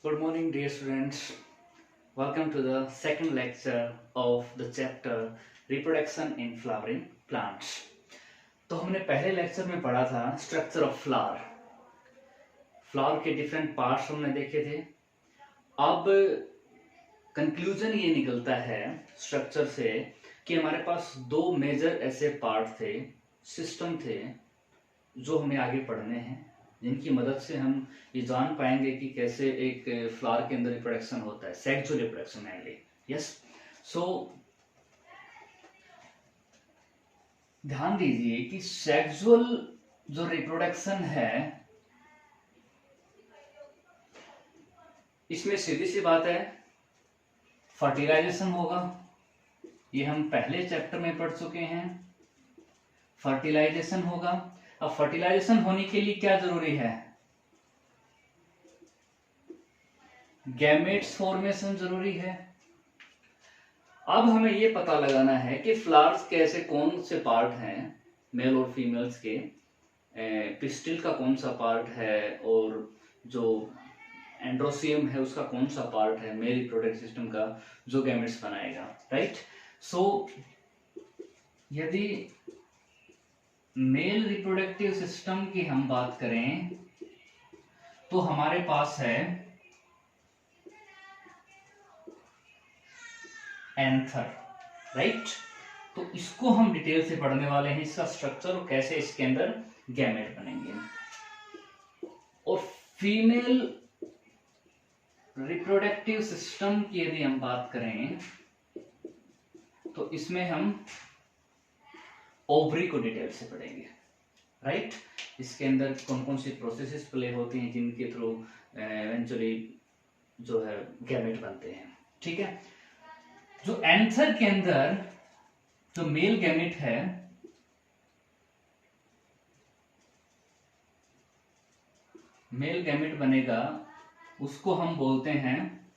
Good morning, dear students. Welcome to the second lecture of the chapter Reproduction in Flowering Plants. तो हमने पहले lecture में पढ़ा था स्ट्रक्चर ऑफ फ्लावर। फ्लावर के डिफरेंट पार्ट्स हमने देखे थे। अब कंक्लूजन ये निकलता है स्ट्रक्चर से कि हमारे पास दो मेजर ऐसे पार्ट थे, सिस्टम थे, जो हमें आगे पढ़ने हैं, जिनकी मदद से हम ये जान पाएंगे कि कैसे एक फ्लावर के अंदर रिप्रोडक्शन होता है, सेक्सुअल रिप्रोडक्शन मेनली। यस, सो ध्यान दीजिए कि सेक्सुअल जो रिप्रोडक्शन है, इसमें सीधी सी बात है फर्टिलाइजेशन होगा। ये हम पहले चैप्टर में पढ़ चुके हैं। फर्टिलाइजेशन होगा। अब फर्टिलाइजेशन होने के लिए क्या जरूरी है? गैमेट्स फॉर्मेशन जरूरी है। अब हमें ये पता लगाना है कि फ्लावर्स के ऐसे कौन से पार्ट हैं मेल और फीमेल्स के, पिस्टिल का कौन सा पार्ट है और जो एंड्रोसियम है उसका कौन सा पार्ट है मेल रिप्रोडक्टिव सिस्टम का, जो गैमेट्स बनाएगा। राइट। सो यदि मेल रिप्रोडक्टिव सिस्टम की हम बात करें तो हमारे पास है एंथर। राइट। तो इसको हम डिटेल से पढ़ने वाले हैं, इसका स्ट्रक्चर और कैसे इसके अंदर गैमेट बनेंगे। और फीमेल रिप्रोडक्टिव सिस्टम की यदि हम बात करें तो इसमें हम ओवरी को डिटेल से पढ़ेंगे। राइट। इसके अंदर कौन कौन सी प्रोसेसेस प्ले होती हैं जिनके थ्रू इवेंचुअली जो है गैमेट बनते हैं। ठीक है। जो एंथर के अंदर जो मेल गैमेट है, मेल गैमेट बनेगा, उसको हम बोलते हैं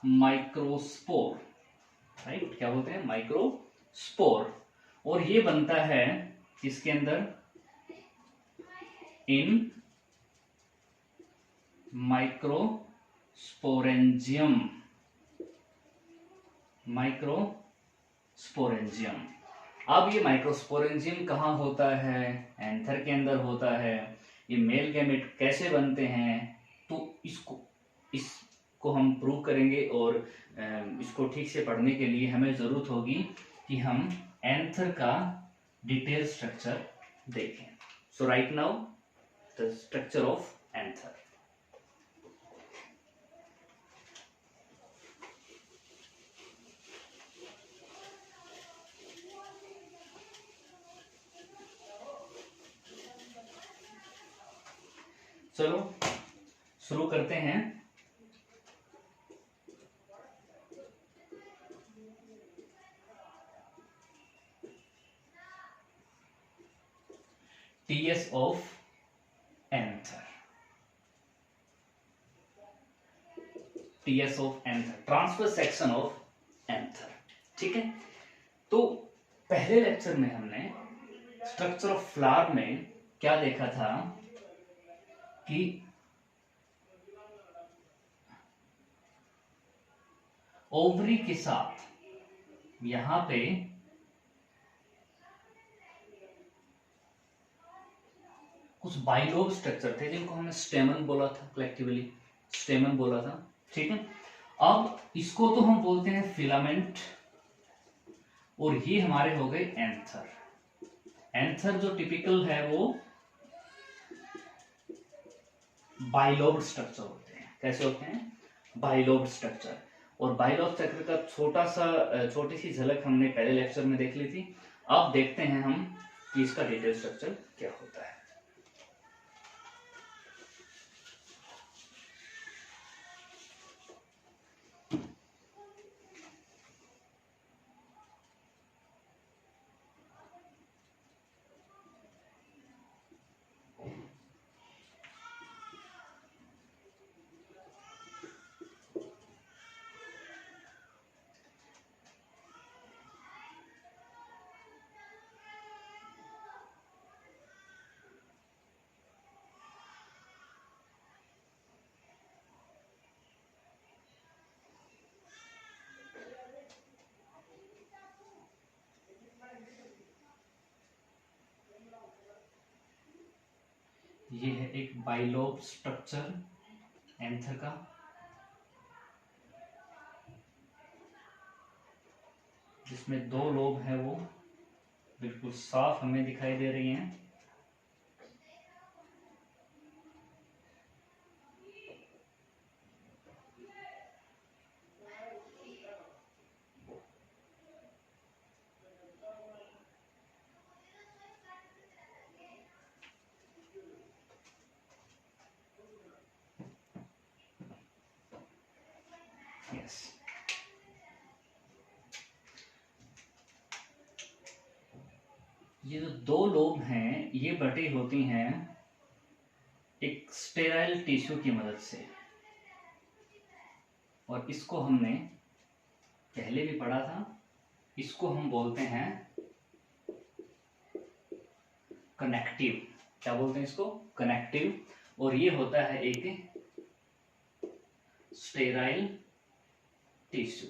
माइक्रोस्पोर। राइट। क्या बोलते हैं? माइक्रोस्पोर। और ये बनता है इसके अंदर इन माइक्रोस्पोरेंजियम। माइक्रोस्पोरेंजियम। अब ये माइक्रोस्पोरेंजियम कहाँ होता है? एंथर के अंदर होता है। ये मेल गैमेट कैसे बनते हैं, तो इसको हम प्रूव करेंगे। और इसको ठीक से पढ़ने के लिए हमें जरूरत होगी कि हम एंथर का डिटेल स्ट्रक्चर देखें। So right now the structure of anther. चलो शुरू करते हैं। TS of anther. TS of anther, transfer section of anther. ठीक है। तो पहले लेक्चर में हमने स्ट्रक्चर ऑफ फ्लावर में क्या देखा था कि ओवरी के साथ यहां पे कुछ बाइलोब स्ट्रक्चर थे जिनको हमने स्टेमन बोला था, कलेक्टिवली स्टेमन बोला था। ठीक है। अब इसको तो हम बोलते हैं फिलामेंट, और ये हमारे हो गए एंथर। एंथर जो टिपिकल है वो बाइलोब स्ट्रक्चर होते हैं। कैसे होते हैं? Bilobe structure. और बाइलोब स्ट्रक्चर का छोटी सी झलक हमने पहले लेक्चर में देख ली थी। अब देखते हैं हम कि इसका डिटेल स्ट्रक्चर क्या होता है। ये है एक बाइलोब स्ट्रक्चर एंथर का, जिसमें 2 लोब है, वो बिल्कुल साफ हमें दिखाई दे रही हैं। यस, ये जो 2 लोब हैं ये बटी होती हैं एक स्टेराइल टिश्यू की मदद से, और इसको हमने पहले भी पढ़ा था। इसको हम बोलते हैं कनेक्टिव। क्या बोलते हैं इसको? कनेक्टिव। और ये होता है एक sterile tissue.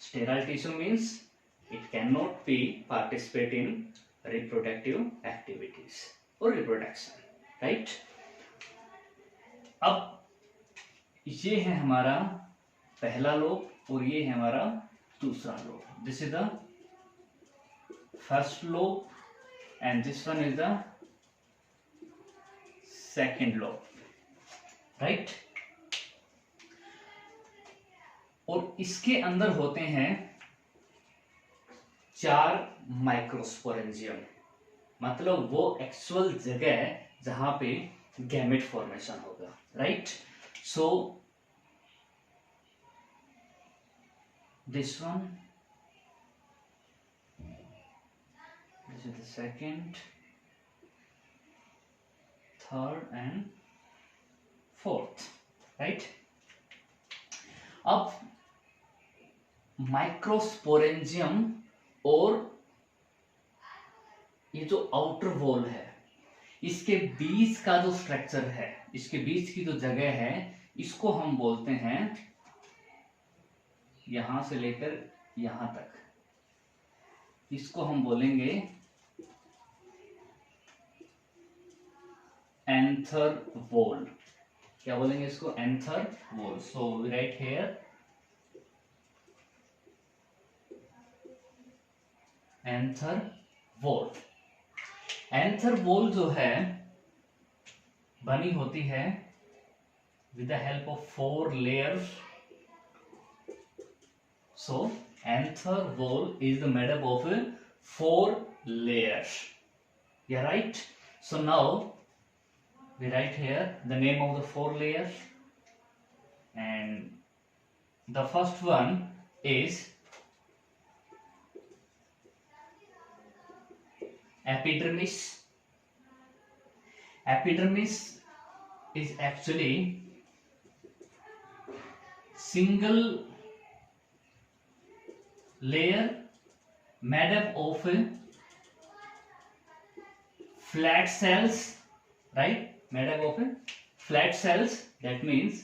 Sterile tissue means it cannot be participate in reproductive activities or reproduction, right? अब ये है हमारा पहला लोब और ये है हमारा दूसरा lobe. This is the first lobe and this one is the second lobe, right? और इसके अंदर होते हैं 4 माइक्रोस्पोरेंजियम, मतलब वो एक्चुअल जगह है जहां पे गैमेट फॉर्मेशन होगा, right? So this one, this is the second, third and fourth, right? अब माइक्रोस्पोरेंजियम और ये जो आउटर वॉल है, इसके बीच का जो स्ट्रक्चर है, इसके बीच की जो जगह है, इसको हम बोलते हैं, यहां से लेकर यहां तक, इसको हम बोलेंगे एंथर वॉल। क्या बोलेंगे इसको? Anther wall. So we write here anther wall. Anther wall जो है बनी होती है with the help of 4 layers. So anther wall is made up of 4 layers. Yeah, right? So now we write here the name of the 4 layers, and the first one is epidermis. Epidermis is actually single layer made up of flat cells, right? Made up of flat cells. That means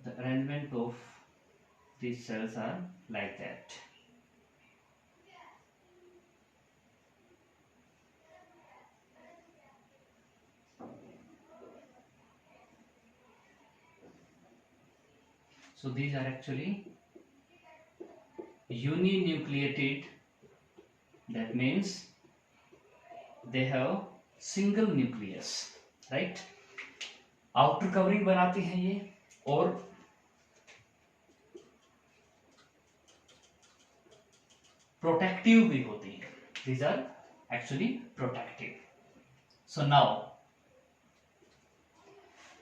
the arrangement of these cells are like that. So these are actually uninucleated. That means they have single nucleus, right? Outer covering बनाती हैं ये, और protective भी होती है। These are actually protective. So now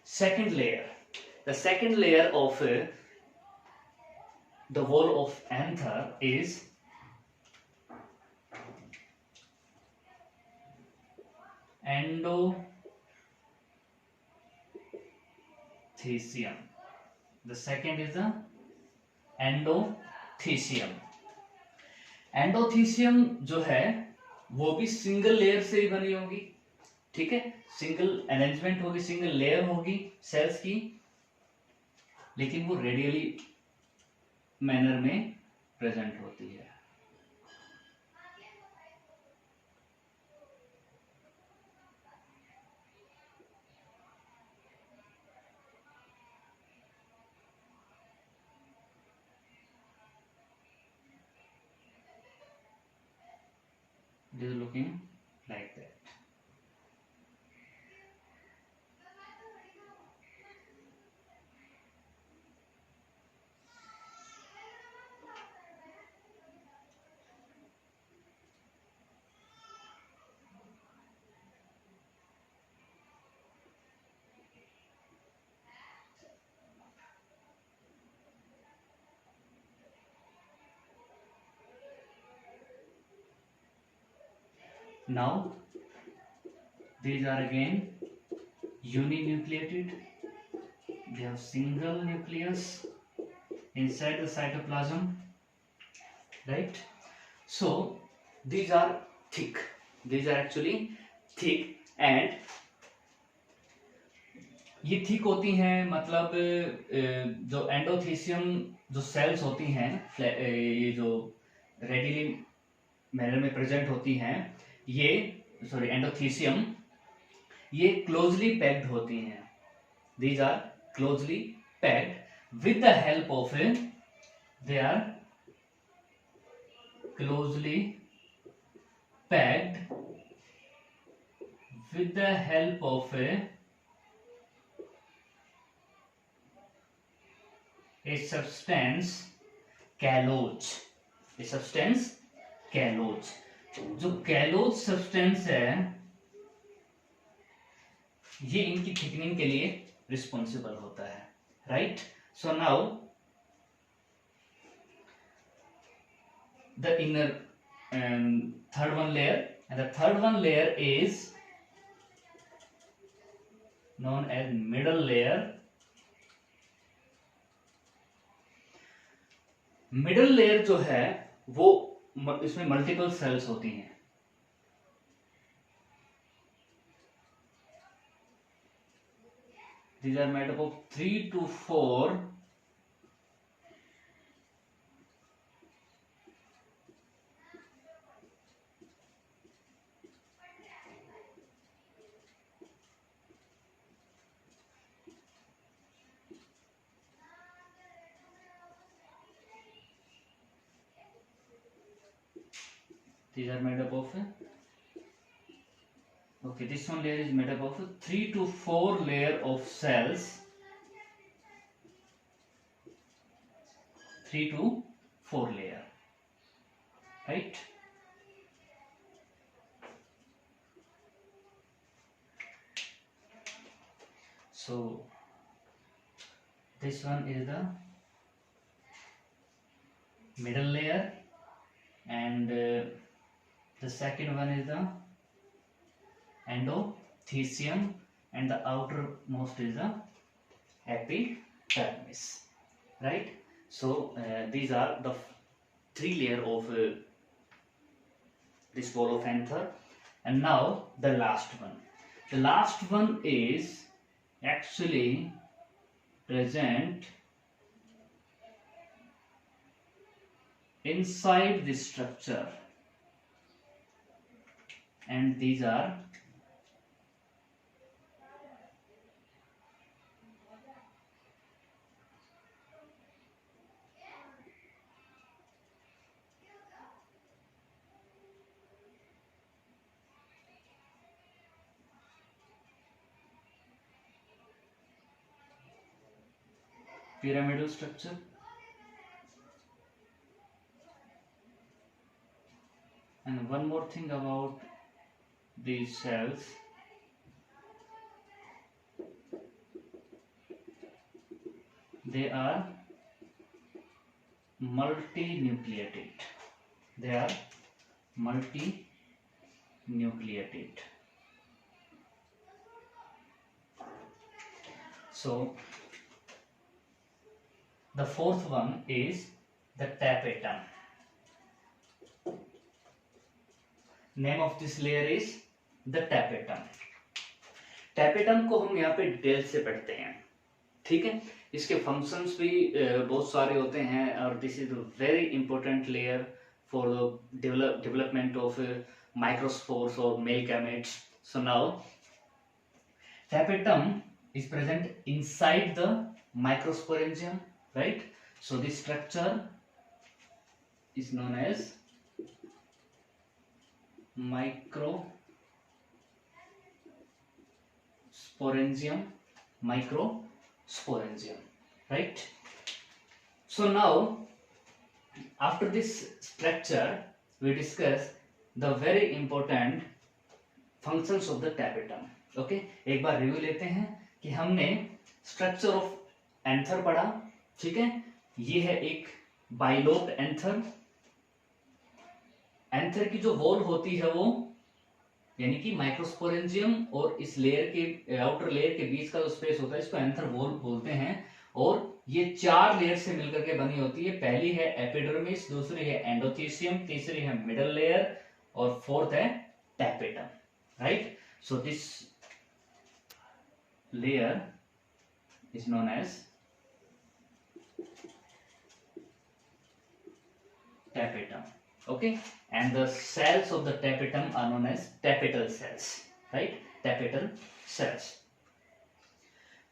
second layer, the second layer of the wall of anther is endothecium. The second is the endothecium. Endothecium जो है वो भी सिंगल लेयर से ही बनी होगी, ठीक है? सिंगल अरेंजमेंट होगी, सिंगल लेयर होगी सेल्स की, लेकिन वो रेडियली मैनर में प्रेजेंट होती है। It is looking like that. Now these are again uninucleated. They have single nucleus inside the cytoplasm, right? So these are thick. These are actually thick, and ये thick होती हैं, मतलब जो endothecium जो sales होती हैं, ये जो रेडिली मैनर में प्रेजेंट होती हैं, ये सॉरी एंडोथीसियम, ये क्लोजली पैक्ड होती हैं। These are closely packed with the help of a, they are closely packed with the help of a substance callose, a substance callose। जो callose substance है ये इनकी थिकनिंग के लिए रिस्पॉन्सिबल होता है, right? So now the inner third one layer, and the third one layer is known as middle layer। Middle layer जो है वो इसमें मल्टीपल सेल्स होती हैं। These are made up of 3 to 4 these are made up of okay, this one layer is made up of 3 to 4 layer of cells, 3 to 4 layer, right? So this one is the middle layer, and the second one is the endothelium, and the outermost is the epidermis, right? So these are the 3 layer of this ball of anther. And now the last one. The last one is actually present inside the structure, and these are pyramidal structure, and one more thing about these cells, they are multinucleated. They are multinucleated. So the fourth one is the tapetum. Name of this layer is the tapetum. tapetum को हम यहाँ पे detail से पढ़ते हैं। ठीक है, इसके फंक्शंस भी बहुत सारे होते हैं और this is very important layer for the development of microspores और mail gametes. So now tapetum is present inside the microsporangium, right? So this structure is known as microsporangium, right? So now after this structure we discuss the very important functions of the tapetum. Okay, एक बार review लेते हैं कि हमने structure of anther पढ़ा, ठीक है, ये है एक बाइलोब्ड एंथर। एंथर की जो वॉल होती है वो यानी कि माइक्रोस्पोरेंजियम और इस लेयर के आउटर लेयर के बीच का जो स्पेस होता है इसको एंथर वॉल बोलते हैं। और ये 4 लेयर से मिलकर के बनी होती है। पहली है एपिडर्मिस, दूसरी है एंडोथीसियम, तीसरी है मिडल लेयर और फोर्थ है tapetum, right? So this layer is known as tapetum, okay, and the cells of the tapetum are known as tapetal cells, right? Tapetal cells.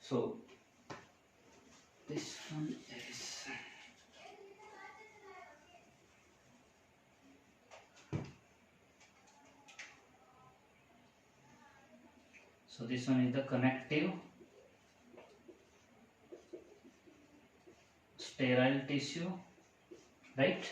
So this one is the connective sterile tissue, right?